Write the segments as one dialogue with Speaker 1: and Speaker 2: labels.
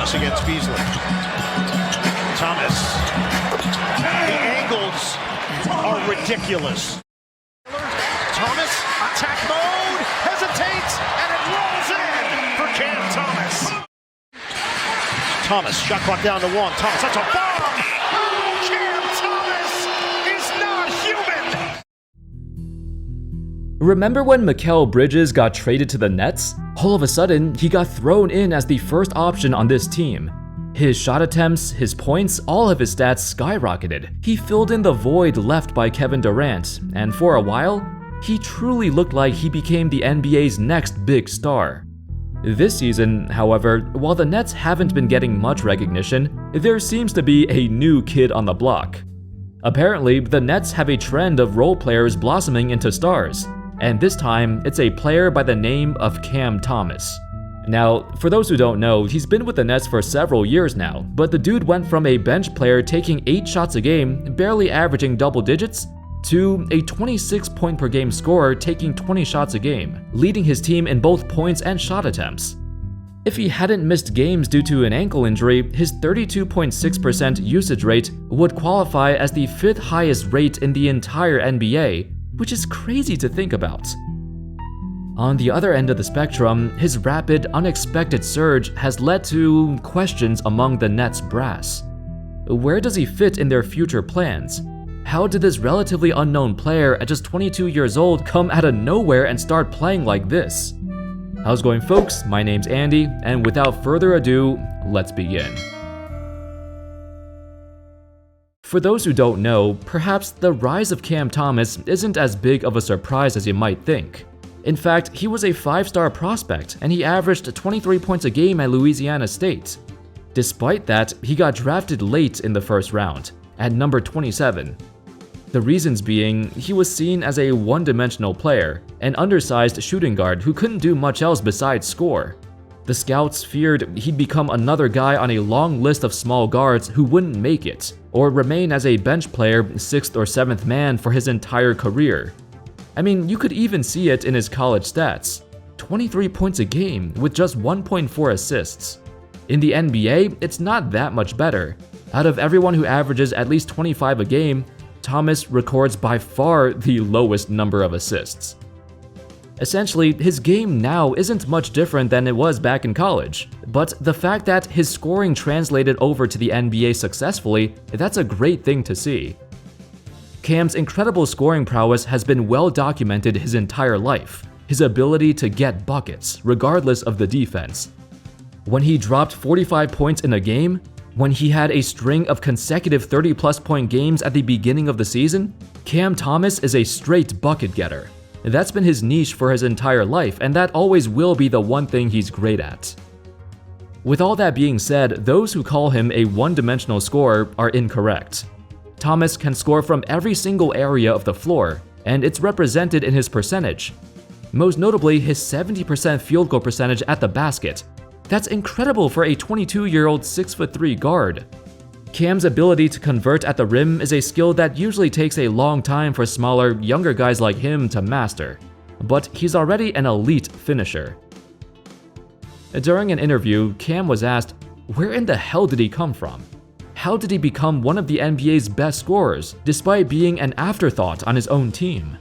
Speaker 1: Thomas against Beasley. Thomas. The angles are ridiculous. Thomas, attack mode, hesitates, and it rolls in for Cam Thomas. Thomas, shot clock down to 1. Thomas, that's a bomb! Oh, Cam Thomas is not human!
Speaker 2: Remember when MacLeod Bridges got traded to the Nets? All of a sudden, he got thrown in as the first option on this team. His shot attempts, his points, all of his stats skyrocketed. He filled in the void left by Kevin Durant, and for a while, he truly looked like he became the NBA's next big star. This season, however, while the Nets haven't been getting much recognition, there seems to be a new kid on the block. Apparently, the Nets have a trend of role players blossoming into stars, and this time, it's a player by the name of Cam Thomas. Now, for those who don't know, he's been with the Nets for several years now, but the dude went from a bench player taking 8 shots a game, barely averaging double digits, to a 26 point per game scorer taking 20 shots a game, leading his team in both points and shot attempts. If he hadn't missed games due to an ankle injury, his 32.6% usage rate would qualify as the 5th highest rate in the entire NBA, which is crazy to think about. On the other end of the spectrum, his rapid, unexpected surge has led to questions among the Nets brass. Where does he fit in their future plans? How did this relatively unknown player at just 22 years old come out of nowhere and start playing like this? How's it going, folks? My name's Andy, and without further ado, let's begin. For those who don't know, perhaps the rise of Cam Thomas isn't as big of a surprise as you might think. In fact, he was a 5-star prospect, and he averaged 23 points a game at Louisiana State. Despite that, he got drafted late in the first round, at number 27. The reasons being, he was seen as a one-dimensional player, an undersized shooting guard who couldn't do much else besides score. The scouts feared he'd become another guy on a long list of small guards who wouldn't make it, or remain as a bench player, 6th or 7th man for his entire career. I mean, you could even see it in his college stats. 23 points a game with just 1.4 assists. In the NBA, it's not that much better. Out of everyone who averages at least 25 a game, Thomas records by far the lowest number of assists. Essentially, his game now isn't much different than it was back in college, but the fact that his scoring translated over to the NBA successfully, that's a great thing to see. Cam's incredible scoring prowess has been well documented his entire life, his ability to get buckets, regardless of the defense. When he dropped 45 points in a game, when he had a string of consecutive 30-plus point games at the beginning of the season, Cam Thomas is a straight bucket getter. That's been his niche for his entire life, and that always will be the one thing he's great at. With all that being said, those who call him a one-dimensional scorer are incorrect. Thomas can score from every single area of the floor, and it's represented in his percentage. Most notably, his 70% field goal percentage at the basket. That's incredible for a 22-year-old 6'3" guard. Cam's ability to convert at the rim is a skill that usually takes a long time for smaller, younger guys like him to master, but he's already an elite finisher. During an interview, Cam was asked, where in the hell did he come from? How did he become one of the NBA's best scorers, despite being an afterthought on his own team?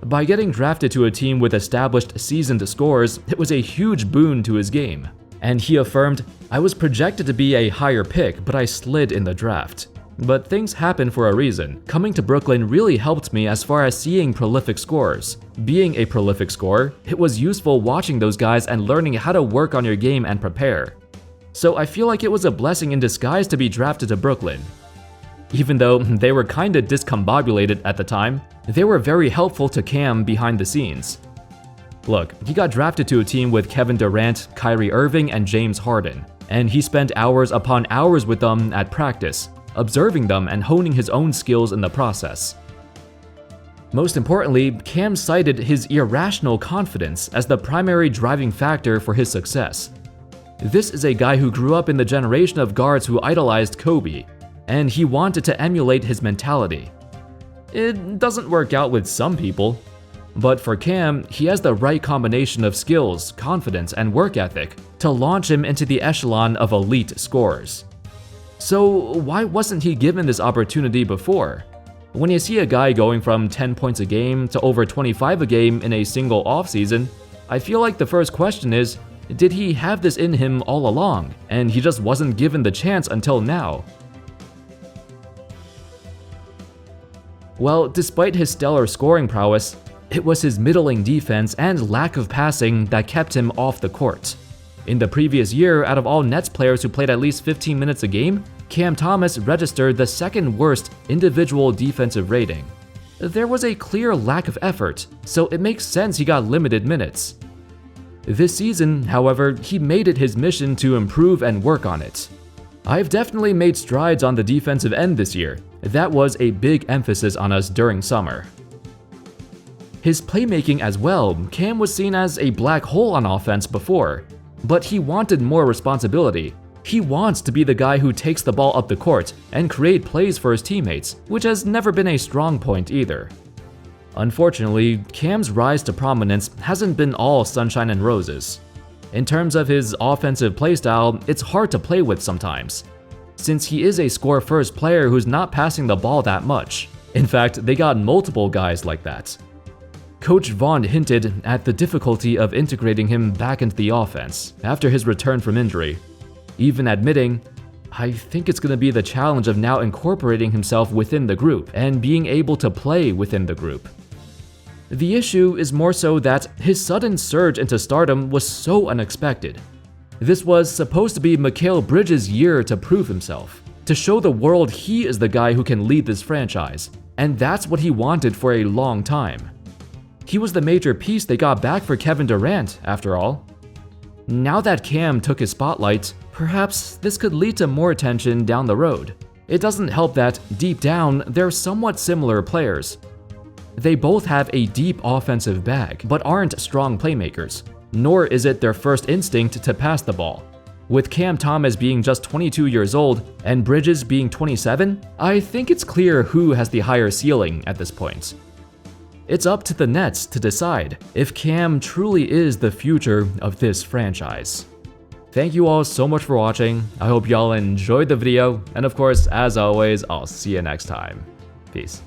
Speaker 2: By getting drafted to a team with established, seasoned scorers, it was a huge boon to his game. And he affirmed, I was projected to be a higher pick, but I slid in the draft. But things happen for a reason. Coming to Brooklyn really helped me as far as seeing prolific scorers. Being a prolific scorer, it was useful watching those guys and learning how to work on your game and prepare. So I feel like it was a blessing in disguise to be drafted to Brooklyn. Even though they were kinda discombobulated at the time, they were very helpful to Cam behind the scenes. Look, he got drafted to a team with Kevin Durant, Kyrie Irving, and James Harden, and he spent hours upon hours with them at practice, observing them and honing his own skills in the process. Most importantly, Cam cited his irrational confidence as the primary driving factor for his success. This is a guy who grew up in the generation of guards who idolized Kobe, and he wanted to emulate his mentality. It doesn't work out with some people. But for Cam, he has the right combination of skills, confidence, and work ethic to launch him into the echelon of elite scorers. So why wasn't he given this opportunity before? When you see a guy going from 10 points a game to over 25 a game in a single offseason, I feel like the first question is, did he have this in him all along, and he just wasn't given the chance until now? Well, despite his stellar scoring prowess, it was his middling defense and lack of passing that kept him off the court. In the previous year, out of all Nets players who played at least 15 minutes a game, Cam Thomas registered the second worst individual defensive rating. There was a clear lack of effort, so it makes sense he got limited minutes. This season, however, he made it his mission to improve and work on it. I've definitely made strides on the defensive end this year. That was a big emphasis on us during summer. His playmaking as well, Cam was seen as a black hole on offense before, but he wanted more responsibility. He wants to be the guy who takes the ball up the court and create plays for his teammates, which has never been a strong point either. Unfortunately, Cam's rise to prominence hasn't been all sunshine and roses. In terms of his offensive playstyle, it's hard to play with sometimes, since he is a score-first player who's not passing the ball that much. In fact, they got multiple guys like that. Coach Vaughn hinted at the difficulty of integrating him back into the offense after his return from injury, even admitting, "I think it's going to be the challenge of now incorporating himself within the group and being able to play within the group." The issue is more so that his sudden surge into stardom was so unexpected. This was supposed to be Mikal Bridges' year to prove himself, to show the world he is the guy who can lead this franchise, and that's what he wanted for a long time. He was the major piece they got back for Kevin Durant, after all. Now that Cam took his spotlight, perhaps this could lead to more attention down the road. It doesn't help that, deep down, they're somewhat similar players. They both have a deep offensive bag, but aren't strong playmakers, nor is it their first instinct to pass the ball. With Cam Thomas being just 22 years old and Bridges being 27, I think it's clear who has the higher ceiling at this point. It's up to the Nets to decide if Cam truly is the future of this franchise. Thank you all so much for watching. I hope y'all enjoyed the video, and of course, as always, I'll see you next time. Peace.